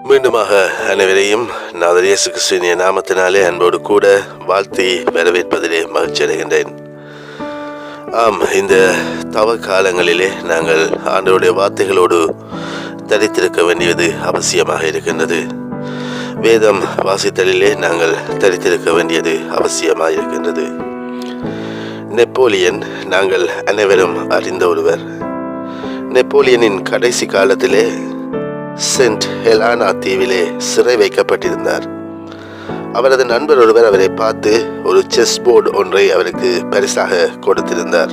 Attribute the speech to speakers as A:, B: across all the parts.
A: மீண்டுமாக அனைவரையும் நாதர் இயேசு கிறிஸ்துவின் நாமத்தினாலே அன்போடு கூட வாழ்த்தி வரவேற்பதிலே மகிழ்ச்சி அடைகின்றேன். இந்த தவ காலங்களிலே நாங்கள் ஆண்டவருடைய வார்த்தைகளோடு தரித்திருக்க வேண்டியது அவசியமாக இருக்கின்றது. வேதம் வாசித்தலிலே நாங்கள் தரித்திருக்க வேண்டியது அவசியமாக இருக்கின்றது. நெப்போலியன் நாங்கள் அனைவரும் அறிந்த ஒருவர். நெப்போலியனின் கடைசி காலத்திலே சென்ட் ஹெலானா தீவிலே சிறை வைக்கப்பட்டிருந்தார். அவரது நண்பர் ஒருவர் அவரை பார்த்து ஒரு செஸ் போர்டு ஒன்றை அவருக்கு பரிசாக கொடுத்திருந்தார்.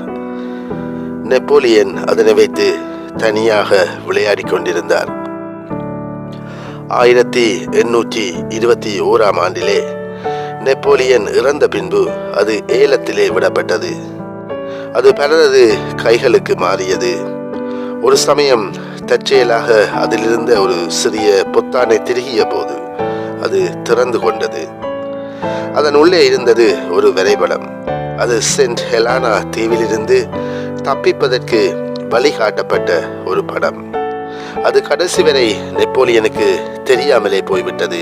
A: நெப்போலியன் அதனை வைத்து தனியாக விளையாடி கொண்டிருந்தார். 1821 ஆண்டிலே நெப்போலியன் இறந்த பின்பு அது ஏலத்திலே விடப்பட்டது. அது பலரது கைகளுக்கு மாறியது. ஒரு சமயம் தற்செயலாக அதிலிருந்த ஒரு சிறிய பொத்தானை திருகிய போது அது திறந்து கொண்டது. அதன் உள்ளே இருந்தது ஒரு வரைபடம். அது சென்ட் ஹெலானா தீவிலிருந்து தப்பிப்பதற்கு வழிகாட்டப்பட்ட ஒரு படம். அது கடைசி வரை நெப்போலியனுக்கு தெரியாமலே போய்விட்டது.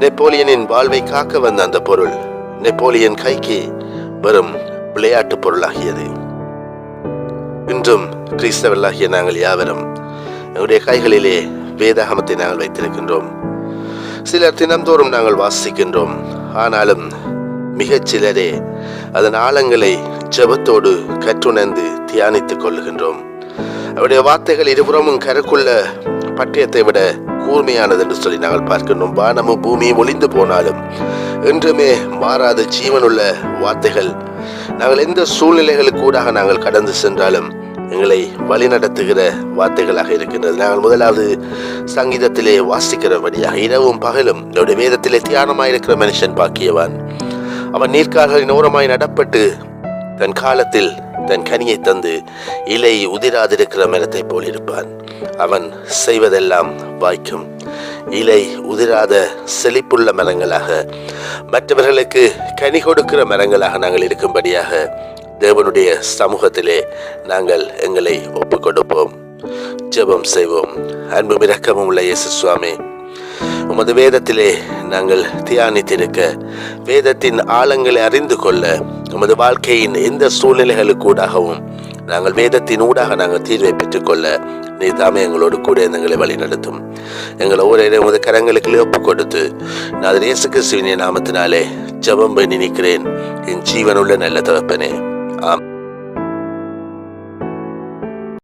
A: நெப்போலியனின் வாழ்வை காக்க வந்த அந்த பொருள் நெப்போலியன் கைக்கு வெறும் விளையாட்டு பொருளாகியது. இன்றும் கிறிஸ்தவர்களாகிய நாங்கள் யாவரும் எங்களுடைய கைகளிலே வேதாகமத்தை நாங்கள் வைத்திருக்கின்றோம். சிலர் தினந்தோறும் நாங்கள் வாசிக்கின்றோம். ஆனாலும் மிகச் சிலரே அதன் ஆழங்களை ஜெபத்தோடு கற்றுணர்ந்து தியானித்துக் கொள்ளுகின்றோம். அவருடைய வார்த்தைகள் இருபுறமும் கருக்குள்ள பட்டயத்தை விட கூர்மையானது என்று சொல்லி நாங்கள் பார்க்கின்றோம். வானமும் பூமியும் ஒளிந்து போனாலும் என்றுமே மாறாத ஜீவனுள்ள வார்த்தைகள். நாங்கள் எந்த சூழ்நிலைகளுக்கூடாக நாங்கள் கடந்து சென்றாலும் எங்களை வழிநடத்துகிற வார்த்தைகளாக இருக்கின்றது. நாங்கள் முதலாவது சங்கீதத்திலே வாசிக்கிறபடியாக இரவும் பகலும் அவருடைய வேதத்திலே தியானமாயிருக்கிற மனுஷன் பாக்கியவான். அவன் நீர்க்கால்களின் ஓரமாய் நடப்பட்டு தன் காலத்தில் தன் கனியை தந்து இலை உதிராதிருக்கிற மரத்தை போல் இருப்பான். அவன் செய்வதெல்லாம் வாய்க்கும். இலை உதிராத செழிப்புள்ள மரங்களாக, மற்றவர்களுக்கு கனி கொடுக்கிற மரங்களாக நாங்கள் இருக்கும்படியாக தேவனுடைய சமூகத்திலே நாங்கள் எங்களை ஒப்புக் கொடுப்போம். ஜெபம் செய்வோம். அன்பும் இரக்கமும் உள்ள இயேசு சுவாமி, உமது வேதத்திலே நாங்கள் தியானித்திருக்க, வேதத்தின் ஆழங்களை அறிந்து கொள்ள, உமது வாழ்க்கையின் எந்த சூழ்நிலைகளுக்கூடாகவும் நாங்கள் வேதத்தின் ஊடாக நாங்கள் தீர்வை பெற்றுக்கொள்ள நீர் தாமே எங்களோடு கூட எங்களை வழி நடத்தும். எங்களை ஒவ்வொரு உமது கரங்களுக்கு ஒப்புக் கொடுத்து நாதர் இயேசு கிறிஸ்துவின் நாமத்தினாலே ஜெபம் பண்ணி நிற்கிறேன் என் ஜீவனுள்ள நல்ல தகப்பனே. ஆம்.